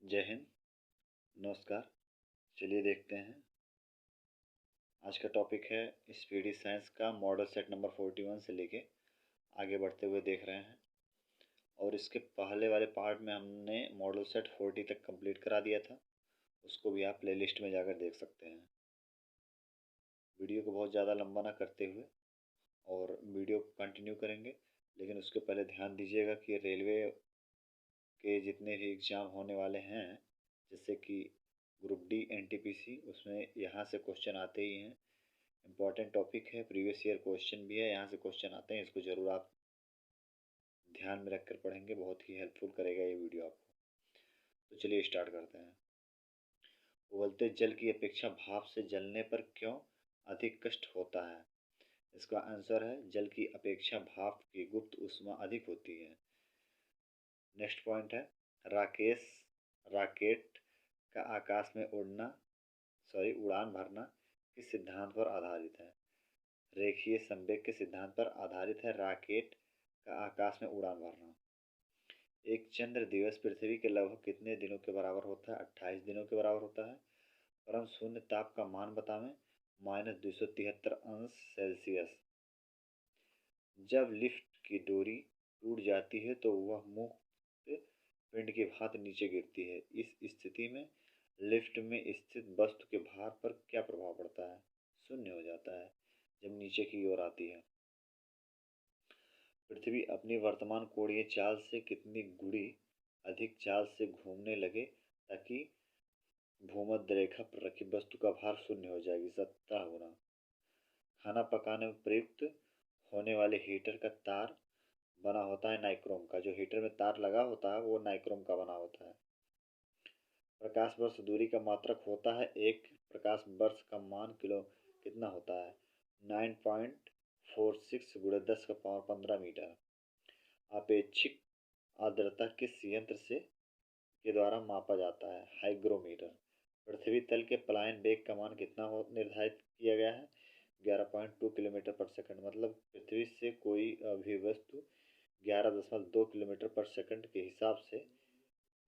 जय हिंद। नमस्कार। चलिए देखते हैं। आज का टॉपिक है स्पीडी साइंस का मॉडल सेट नंबर 41 से लेके आगे बढ़ते हुए देख रहे हैं। और इसके पहले वाले पार्ट में हमने मॉडल सेट 40 तक कंप्लीट करा दिया था। उसको भी आप प्लेलिस्ट में जाकर देख सकते हैं। वीडियो को बहुत ज़्यादा लंबा ना करते हुए और वीडियो को कंटिन्यू करेंगे, लेकिन उसके पहले ध्यान दीजिएगा कि रेलवे के जितने भी एग्ज़ाम होने वाले हैं, जैसे कि ग्रुप डी एनटीपीसी, उसमें यहाँ से क्वेश्चन आते ही हैं। इम्पॉर्टेंट टॉपिक है, प्रीवियस ईयर क्वेश्चन भी है, यहाँ से क्वेश्चन आते हैं। इसको ज़रूर आप ध्यान में रखकर पढ़ेंगे, बहुत ही हेल्पफुल करेगा ये वीडियो आपको। तो चलिए स्टार्ट करते हैं। उबलते जल की अपेक्षा भाप से जलने पर क्यों अधिक कष्ट होता है? इसका आंसर है, जल की अपेक्षा भाप की गुप्त ऊष्मा अधिक होती है। नेक्स्ट पॉइंट है, रॉकेट का आकाश में उड़ान भरना किस सिद्धांत पर आधारित है? रेखीय संवेग के सिद्धांत पर आधारित है रॉकेट का आकाश में उड़ान भरना। एक चंद्र दिवस पृथ्वी के लगभग कितने दिनों के बराबर होता है? 28 दिनों के बराबर होता है। परम शून्य ताप का मान बतावें? -273 अंश सेल्सियस। जब लिफ्ट की डोरी टूट जाती है तो वह मुक्त पिंड की भांति नीचे गिरती है। इस स्थिति में लिफ्ट में स्थित वस्तु के भार पर क्या प्रभाव पड़ता है? शून्य हो जाता है जब नीचे की ओर आती है। पृथ्वी अपनी वर्तमान कोणीय चाल से कितनी गुणी अधिक चाल से घूमने लगे ताकि भूमध्य रेखा पर रखी वस्तु का भार शून्य हो जाएगी? 17 गुना। खाना पकाने में प्रयुक्त होने वाले हीटर का तार बना होता है नाइक्रोम का। जो हीटर में तार लगा होता है वो नाइक्रोम का बना होता है। प्रकाश वर्ष दूरी का मात्रक होता है एक प्रकाश वर्ष का मान कितना होता है? 9.46 गुणे 10⁻15 मीटर। आपेक्षिक आर्द्रता किस यंत्र से के द्वारा मापा जाता है? हाइग्रोमीटर। पृथ्वी तल के पलायन वेग का मान कितना निर्धारित किया गया है? 11.2 किलोमीटर पर सेकंड। मतलब पृथ्वी से कोई भी वस्तु 11.2 किलोमीटर पर सेकंड के हिसाब से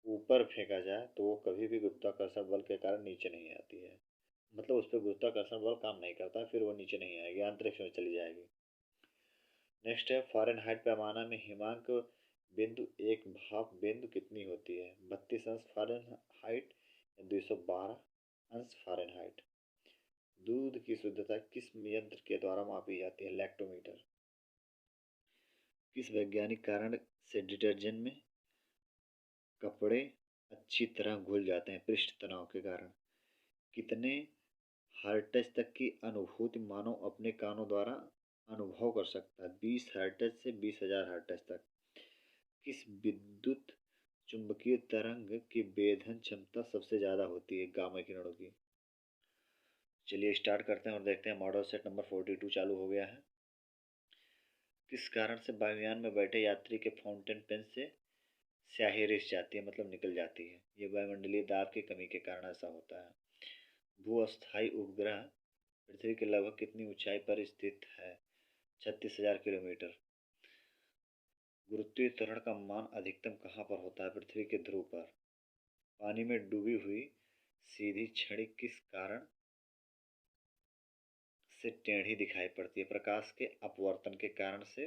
ऊपर फेंका जाए तो वो कभी भी गुरुत्वाकर्षण बल के कारण नीचे नहीं आती है। मतलब उस पर गुरुत्वाकर्षण बल काम नहीं करता, फिर वो नीचे नहीं आएगी, अंतरिक्ष में चली जाएगी। नेक्स्ट है, फ़ारेनहाइट पैमाना में हिमांक बिंदु एक भाप बिंदु कितनी होती है? 32 अंश फ़ारेनहाइट या 212 अंश फ़ारेनहाइट। दूध की शुद्धता किस यंत्र के द्वारा मापी जाती है? लैक्टोमीटर। किस वैज्ञानिक कारण से डिटर्जेंट में कपड़े अच्छी तरह घुल जाते हैं? पृष्ठ तनाव के कारण। कितने हर्ट्ज तक की अनुभूति मानव अपने कानों द्वारा अनुभव कर सकता है? 20 हर्ट्ज से 20,000 हर्ट्ज तक। किस विद्युत चुंबकीय तरंग की वेधन क्षमता सबसे ज्यादा होती है? गामा किरणों की। चलिए स्टार्ट करते हैं और देखते हैं। मॉडल सेट नंबर 42 चालू हो गया है। किस कारण से वायुयान में बैठे यात्री के फाउंटेन पेन से स्याही रिस जाती है, मतलब निकल जाती है? ये वायुमंडलीय दाब की कमी के कारण ऐसा होता है। भू-अस्थायी उपग्रह पृथ्वी के लगभग कितनी ऊंचाई पर स्थित है? 36,000 किलोमीटर। गुरुत्वीय त्वरण का मान अधिकतम कहाँ पर होता है? पृथ्वी के ध्रुव पर। पानी में डूबी हुई सीधी छड़ी किस कारण से टेढ़ी दिखाई पड़ती है? प्रकाश के अपवर्तन के कारण से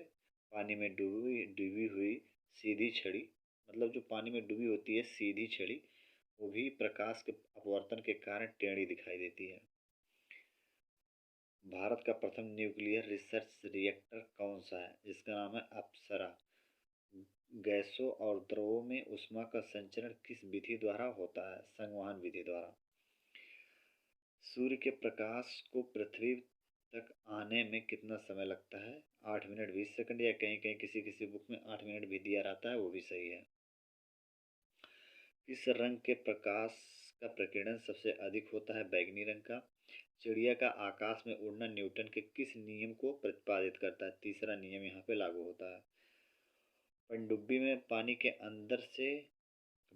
पानी में डूबी हुई सीधी छड़ी, मतलब जो पानी में डूबी होती है सीधी छड़ी, वो भी प्रकाश के अपवर्तन के कारण टेढ़ी दिखाई देती है। भारत का प्रथम न्यूक्लियर रिसर्च रिएक्टर कौन सा है? जिसका नाम है अप्सरा। गैसों और द्रवों में ऊष्मा का संचरण किस विधि द्वारा होता है? संवहन विधि द्वारा। सूर्य के प्रकाश को पृथ्वी तक आने में कितना समय लगता है? 8 मिनट 20 सेकंड, या कहीं कहीं किसी किसी बुक में 8 मिनट भी दिया रहता है, वो भी सही है। किस रंग के प्रकाश का प्रकीर्णन सबसे अधिक होता है? बैंगनी रंग का। चिड़िया का आकाश में उड़ना न्यूटन के किस नियम को प्रतिपादित करता है? तीसरा नियम यहाँ पे लागू होता है। पनडुब्बी में पानी के अंदर से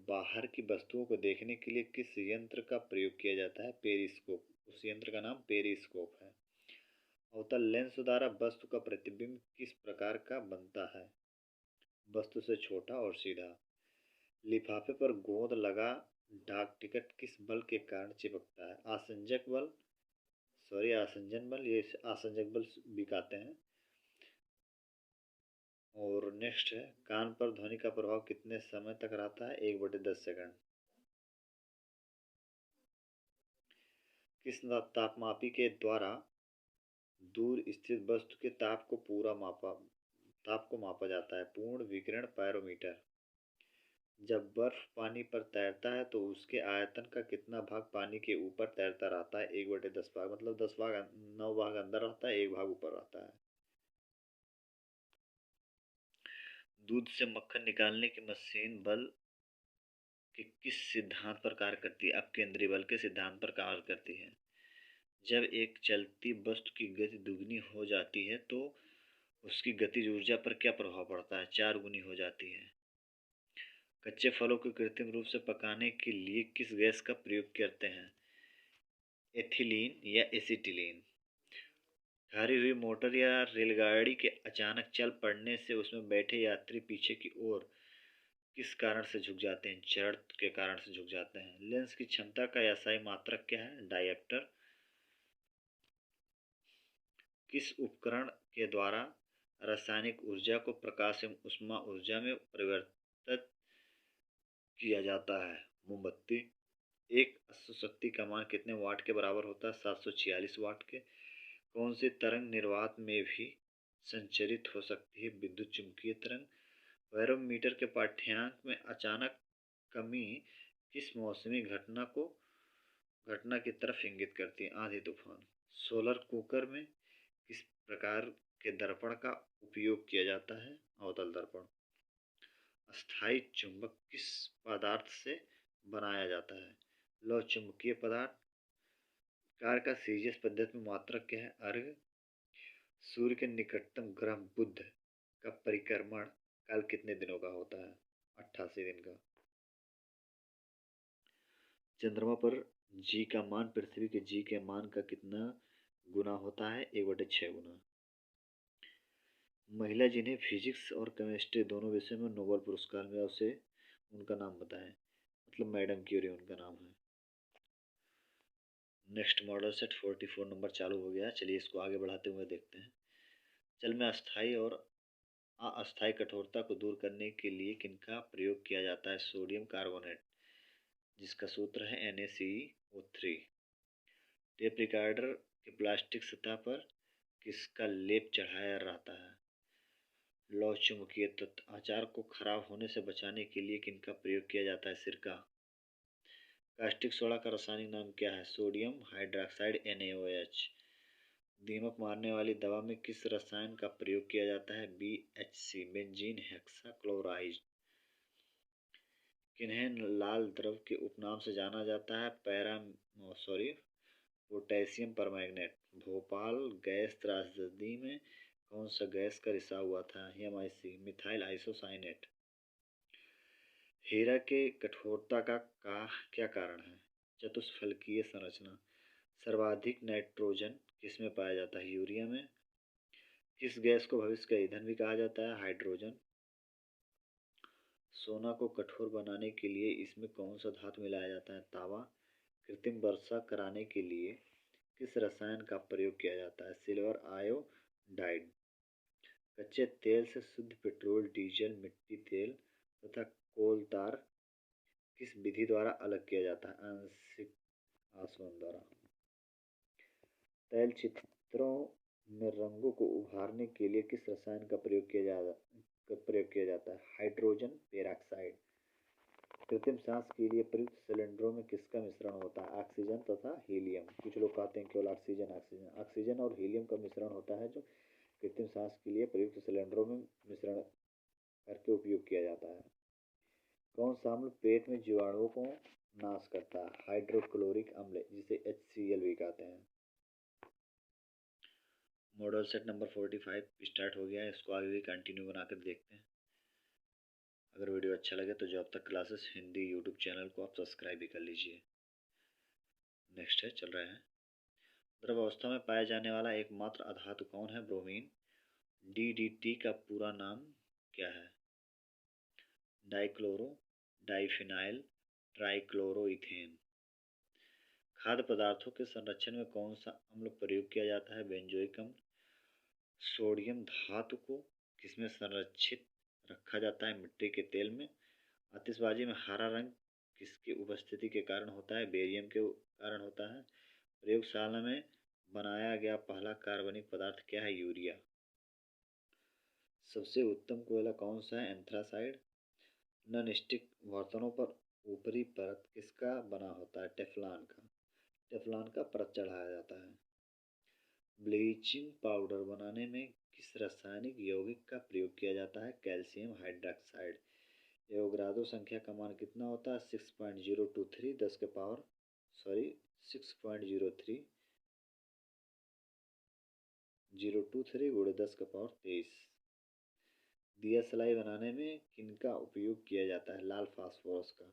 बाहर की वस्तुओं को देखने के लिए किस यंत्र का प्रयोग किया जाता है? पेरिस्कोप। उस यंत्र का नाम पेरिस्कोप है। अवतल लेंस द्वारा वस्तु का प्रतिबिंब किस प्रकार का बनता है? वस्तु से छोटा और सीधा। लिफाफे पर गोंद लगा डाक टिकट किस बल के कारण चिपकता है? आसंजन बल, ये आसंजक बल भी कहते हैं। और नेक्स्ट है, कान पर ध्वनि का प्रभाव कितने समय तक रहता है? 1/10 सेकंड। किस तापमापी के द्वारा दूर स्थित वस्तु के ताप को मापा जाता है? पूर्ण विकिरण पैरोमीटर। जब बर्फ पानी पर तैरता है तो उसके आयतन का कितना भाग पानी के ऊपर तैरता रहता है? 1/10 भाग, मतलब 9 भाग अंदर रहता है, 1 भाग ऊपर रहता है। दूध से मक्खन निकालने की मशीन बल के किस सिद्धांत पर कार्य करती है? अपकेंद्री बल के सिद्धांत पर कार्य करती है। जब एक चलती वस्तु की गति दुगनी हो जाती है तो उसकी गतिज ऊर्जा पर क्या प्रभाव पड़ता है? 4 गुनी हो जाती है। कच्चे फलों को कृत्रिम रूप से पकाने के लिए किस गैस का प्रयोग करते हैं? एथिलीन या एसिटिलीन। हारी हुई मोटर या रेलगाड़ी के अचानक चल पड़ने से उसमें बैठे यात्री पीछे की ओर किस कारण से झुक जाते हैं? जड़ के कारण से झुक जाते हैं। लेंस की क्षमता का एसआई मात्रक क्या है? डायप्टर। किस उपकरण के द्वारा रासायनिक ऊर्जा को प्रकाश एवं ऊष्मा ऊर्जा में परिवर्तित किया जाता है? मोमबत्ती। एक अश्वशक्ति का मान कितने वाट के बराबर होता है? 746 वाट के। कौन सी तरंग निर्वात में भी संचरित हो सकती है? विद्युत चुम्बकीय तरंग। बैरोमीटर के पाठ्यांक में अचानक कमी किस मौसमी घटना की तरफ इंगित करती है? आंधी तूफान। सोलर कुकर में किस प्रकार के दर्पण का उपयोग किया जाता है? अवतल दर्पण। अस्थायी चुंबक किस पदार्थ से बनाया जाता है? लौह चुंबकीय पदार्थ। कार का सीजीएस पद्धति में मात्रक क्या है? अर्घ। सूर्य के निकटतम ग्रह बुध का परिक्रमण काल कितने दिनों का होता है? 88 दिन का। चंद्रमा पर जी का मान पृथ्वी के जी के मान का कितना गुना होता है? 1/6 गुना। महिला जिन्हें फिजिक्स और केमिस्ट्री दोनों विषय में नोबेल पुरस्कार मिला, उसे उनका नाम बताएं। मतलब मैडम क्यूरी उनका नाम है। नेक्स्ट मॉडल सेट 44 नंबर चालू हो गया। चलिए इसको आगे बढ़ाते हुए देखते हैं। जल में अस्थायी और अस्थायी कठोरता को दूर करने के लिए किनका प्रयोग किया जाता है? सोडियम कार्बोनेट, जिसका सूत्र है NaCO3। टेप रिकॉर्डर के प्लास्टिक सतह पर किसका लेप चढ़ाया रहता है? लौह चुंबकीय तत्व। अचार को खराब होने से बचाने के लिए किनका प्रयोग किया जाता है? सिरका। कास्टिक सोडा का रासायनिक नाम क्या है? Sodium hydroxide NaOH। दीमक मारने वाली दवा में किस रसायन का प्रयोग किया जाता है? BHC, benzene hexachloride. किन्हें लाल द्रव के उपनाम से जाना जाता है? Potassium permanganate. भोपाल गैस त्रासदी में कौन सा गैस का रिसाव हुआ था? MIC, methyl isocyanate. हीरा के कठोरता का क्या कारण है? चतुष्फलकीय संरचना। सर्वाधिक नाइट्रोजन किसमें पाया जाता है? यूरिया में। किस गैस को भविष्य का ईंधन भी कहा जाता है? हाइड्रोजन। सोना को कठोर बनाने के लिए इसमें कौन सा धातु मिलाया जाता है? तांबा। कृत्रिम वर्षा कराने के लिए किस रसायन का प्रयोग किया जाता है? Silver iodide. कच्चे तेल से शुद्ध पेट्रोल, डीजल, मिट्टी तेल तथा कोल तार किस विधि द्वारा अलग किया जाता है? आंशिक आसवन द्वारा। तैल चित्रों में रंगों को उभारने के लिए किस रसायन का प्रयोग किया जाता है? Hydrogen peroxide. कृत्रिम सांस के लिए प्रयुक्त सिलेंडरों में किसका मिश्रण होता है? ऑक्सीजन तथा हीलियम। कुछ लोग कहते हैं केवल ऑक्सीजन और हीलियम का मिश्रण होता है जो कृत्रिम सांस के लिए प्रयुक्त सिलेंडरों में मिश्रण करके उपयोग किया जाता है। कौन सा अम्ल पेट में जीवाणुओं को नाश करता है? हाइड्रोक्लोरिक अम्ल, जिसे HCl भी कहते हैं। मॉडल सेट नंबर 45 स्टार्ट हो गया है। इसको आगे भी कंटिन्यू बनाकर देखते हैं। अगर वीडियो अच्छा लगे तो जब तक क्लासेस हिंदी यूट्यूब चैनल को आप सब्सक्राइब भी कर लीजिए। नेक्स्ट है, चल रहा है। द्रव अवस्था में पाया जाने वाला एकमात्र अधातु कौन है? ब्रोमीन। DDT का पूरा नाम क्या है? Dichloro, diphenyl, trichloroethane. खाद्य पदार्थों के संरक्षण में कौन सा अम्ल प्रयोग किया जाता है? बेंजोइक अम्ल। सोडियम धातु को किसमें संरक्षित रखा जाता है? मिट्टी के तेल में। आतिशबाजी में हरा रंग किसकी उपस्थिति के कारण होता है? बेरियम के कारण होता है। प्रयोगशाला में बनाया गया पहला कार्बनिक पदार्थ क्या है? यूरिया। सबसे उत्तम कोयला कौन सा है? एंथ्रासाइड। नॉन स्टिक बर्तनों पर ऊपरी परत किसका बना होता है? टेफलॉन का। टेफलॉन का परत चढ़ाया जाता है। ब्लीचिंग पाउडर बनाने में किस रासायनिक यौगिक का प्रयोग किया जाता है? Calcium hydroxide. एवोगाड्रो संख्या का मान कितना होता है? 6.023 10 के पावर 6.03023 गुणे 10 का पावर 23। दिया सलाई बनाने में किनका उपयोग किया जाता है? लाल फास्फोरस का।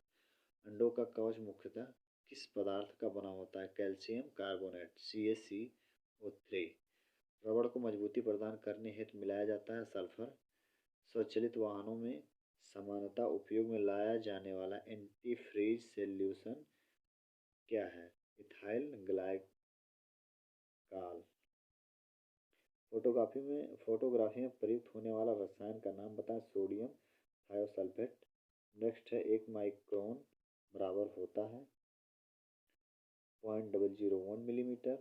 अंडों का कवच मुख्यतः किस पदार्थ का बना होता है? Calcium carbonate CaCO3। रबड़ को मजबूती प्रदान करने हेतु मिलाया जाता है सल्फर। स्वचालित वाहनों में सामान्यतः उपयोग में लाया जाने वाला एंटी फ्रीज सॉल्यूशन क्या है? Ethyl glycol. फोटोग्राफी में प्रयुक्त होने वाला रसायन का नाम बताएं। Sodium thiosulphate. नेक्स्ट है 1 माइक्रोन बराबर होता है 0.001 मिलीमीटर।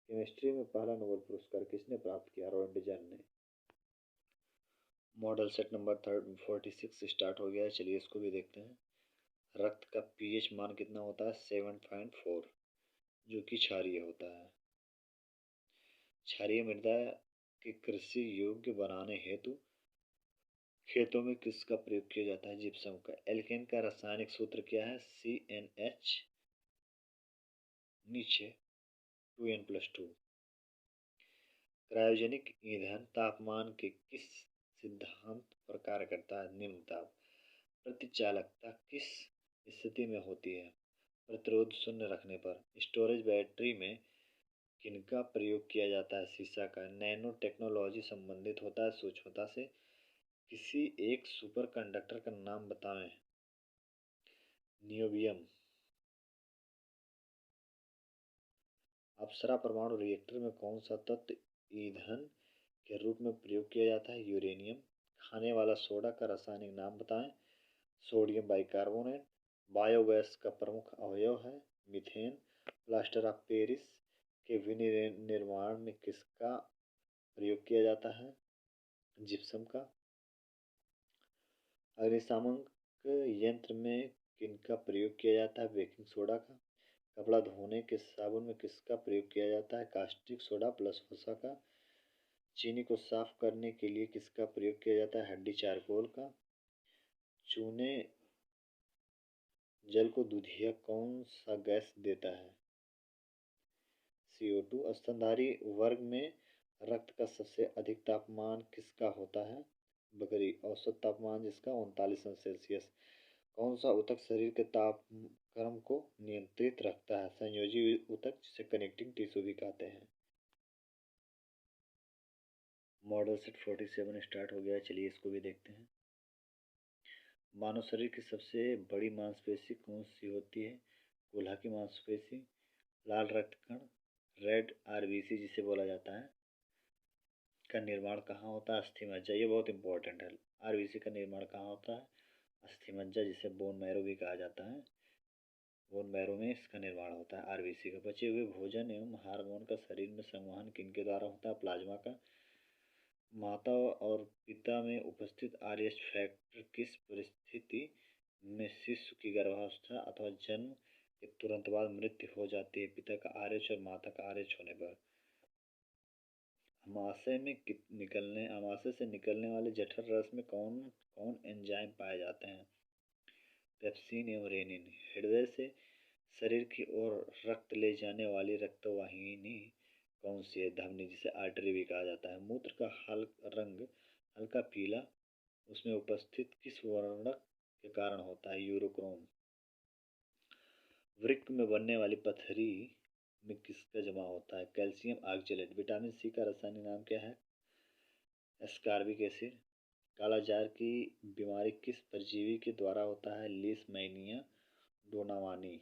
केमिस्ट्री में पहला नोबेल पुरस्कार किसने प्राप्त किया? रॉन्टजन ने। मॉडल सेट नंबर 46 स्टार्ट हो गया है, चलिए इसको भी देखते हैं। रक्त का पीएच मान कितना होता है? 7.4, जो कि क्षारीय होता है। क्षारीय मृदा के कृषि योग्य बनाने हेतु खेतों में किसका प्रयोग किया जाता है? जिप्सम का। एल्केन का रासायनिक सूत्र क्या है? CnH नीचे 2n+2। क्रायोजेनिक ईंधन तापमान के किस सिद्धांत पर कार्य करता है? निम्न ताप। प्रतिचालकता किस स्थिति में होती है? प्रतिरोध शून्य रखने पर। स्टोरेज बैटरी में किनका प्रयोग किया जाता है? सीसा का। नैनो टेक्नोलॉजी संबंधित होता है सूक्ष्मता से। किसी एक सुपर कंडक्टर का नाम बताएं। नियोबियम। अप्सरा परमाणु रिएक्टर में कौन सा तत्व ईंधन के रूप में प्रयोग किया जाता है? यूरेनियम। खाने वाला सोडा का रासायनिक नाम बताएं। Sodium bicarbonate. बायोगैस का प्रमुख अवयव है मीथेन। प्लास्टर ऑफ पेरिस के विनिर्माण में किसका प्रयोग किया जाता है? जिप्सम का। अग्निशामक यंत्र में किनका प्रयोग किया जाता है? बेकिंग सोडा का। कपड़ा धोने के साबुन में किसका प्रयोग किया जाता है? कास्टिक सोडा प्लस वसा का। चीनी को साफ करने के लिए किसका प्रयोग किया जाता है? हड्डी चारकोल का। चूने जल को दूधिया कौन सा गैस देता है? CO2। स्तनधारी वर्ग में रक्त का सबसे अधिक तापमान किसका होता है? बकरी। औसत तापमान जिसका 39°C। कौन सा ऊतक शरीर के तापक्रम को नियंत्रित रखता है? संयोजी ऊतक, जिसे कनेक्टिंग टिश्यू भी कहते हैं। मॉडल सेट 47 स्टार्ट हो गया है, चलिए इसको भी देखते हैं। मानव शरीर की सबसे बड़ी मांसपेशी कौन सी होती है? कोल्हा की मांसपेशी। लाल रक्तकण रेड RBC जिसे बोला जाता है का निर्माण कहाँ होता है? अस्थिमज्जा। ये बहुत इंपॉर्टेंट है। RBC का निर्माण कहाँ होता है? अस्थिमज्जा, जिसे बोन मैरो भी कहा जाता है। बोन मैरो में इसका निर्माण होता है RBC का। बचे हुए भोजन एवं हार्मोन का शरीर में संवहन किनके द्वारा होता है? प्लाज्मा का। माता और पिता में उपस्थित RH फैक्टर किस परिस्थिति में शिशु की गर्भावस्था अथवा जन्म के तुरंत बाद मृत्यु हो जाती है? पिता का RH और माता का RH होने पर। आमाशय से निकलने वाले जठर रस में कौन कौन एंजाइम पाए जाते हैं? पेप्सिन एवं रेनिन। हृदय से शरीर की ओर रक्त ले जाने वाली रक्तवाहिनी कौन सी है? धमनी, जिसे आर्टरी भी कहा जाता है। मूत्र का रंग हल्का पीला उसमें उपस्थित किस वर्णक के कारण होता है? यूरोक्रोम। वृक्क में बनने वाली पथरी में किसका जमा होता है? Calcium oxalate. विटामिन C का रासायनिक नाम क्या है? Ascorbic acid. कालाजार की बीमारी किस परजीवी के द्वारा होता है? लीशमैनिया। डोनावानी।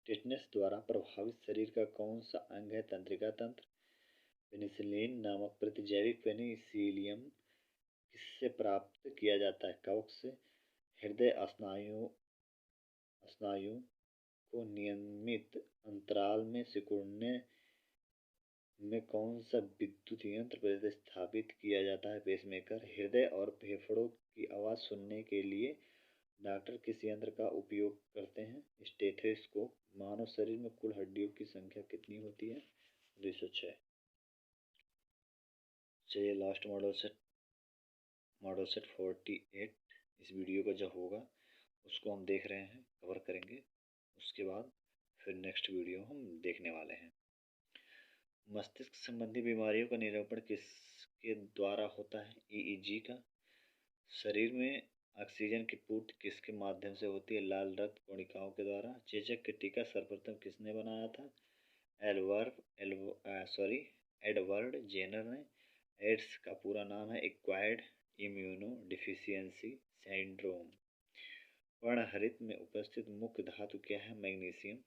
टिटनेस द्वारा प्रभावित शरीर का कौन सा अंग है? तंत्रिका तंत्र। पेनिसिलिन नामक प्रतिजैविक पेनिसिलियम किससे प्राप्त किया जाता है? कवक से। हृदय स्नायु को नियमित अंतराल में सिकुड़ने में कौन सा विद्युत यंत्र प्रतिस्थापित किया जाता है? पेसमेकर। हृदय और फेफड़ों की आवाज सुनने के लिए डॉक्टर किस यंत्र का उपयोग करते हैं? स्टेथोस्कोप। मानव शरीर में कुल हड्डियों की संख्या कितनी होती है? 206। चलिए लास्ट मॉडल सेट 48 इस वीडियो का जब होगा उसको हम देख रहे हैं, कवर करेंगे। उसके बाद फिर नेक्स्ट वीडियो हम देखने वाले हैं। मस्तिष्क संबंधी बीमारियों का निरूपण किसके द्वारा होता है? ईईजी का। शरीर में ऑक्सीजन की पूर्ति किसके माध्यम से होती है? लाल रक्त कोशिकाओं के द्वारा। चेचक के टीका सर्वप्रथम किसने बनाया था? एडवर्ड जेनर ने। एड्स का पूरा नाम है एक्वायर्ड इम्यूनो डिफिशियंसी सिंड्रोम। पर्णहरित में उपस्थित मुख्य धातु क्या है? मैग्नीशियम।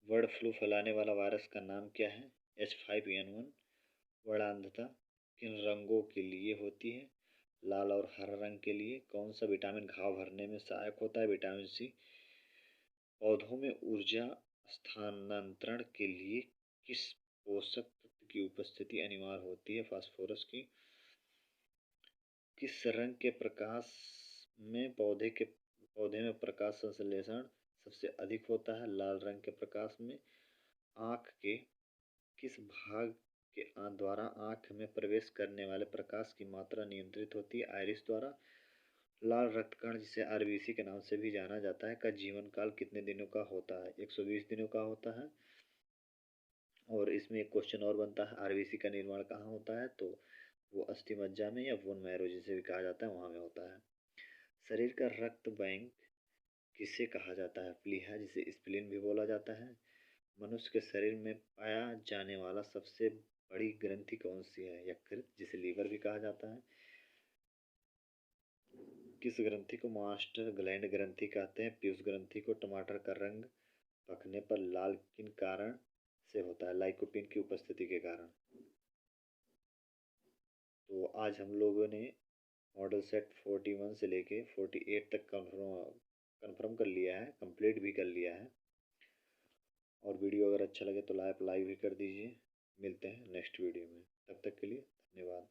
बर्ड फ्लू फैलाने वाला वायरस का नाम क्या है? H5N1। वर्णांधता किन रंगों के लिए होती है? लाल और हरा रंग के लिए। कौन सा विटामिन घाव भरने में सहायक होता है? Vitamin C. पौधों में ऊर्जा स्थानांतरण के लिए किस पोषक तत्व की उपस्थिति अनिवार्य होती है? फास्फोरस की। किस रंग के प्रकाश में पौधे में प्रकाश संश्लेषण सबसे अधिक होता है? लाल रंग के प्रकाश में। आँख के किस भाग के द्वारा आँख में प्रवेश करने वाले प्रकाश की मात्रा नियंत्रित होती है? आइरिस द्वारा। लाल रक्तकण जिसे आरबीसी के नाम से भी जाना जाता है का जीवन काल कितने दिनों का होता है? 120 दिनों का होता है। और इसमें एक क्वेश्चन और बनता है, आरबीसी का निर्माण कहाँ होता है? तो वो अस्थि मज्जा में या बोन मैरो जिसे भी कहा जाता है वहाँ में होता है। शरीर का रक्त बैंक किसे कहा जाता है? प्लीहा जिसे स्प्लीन भी बोला जाता है। मनुष्य के शरीर में पाया जाने वाला सबसे बड़ी ग्रंथि कौन सी है? यकृत जिसे लीवर भी कहा जाता है। किस ग्रंथि को मास्टर ग्लैंड ग्रंथि कहते हैं? पीयूष ग्रंथि को। टमाटर का रंग पकने पर लाल किन कारण से होता है? लाइकोपीन की उपस्थिति के कारण। तो आज हम लोगों ने मॉडल सेट 41 से लेके 48 तक कंफर्म कर लिया है, कंप्लीट भी कर लिया है। और वीडियो अगर अच्छा लगे तो लाइक भी कर दीजिए। मिलते हैं नेक्स्ट वीडियो में, तब तक के लिए धन्यवाद।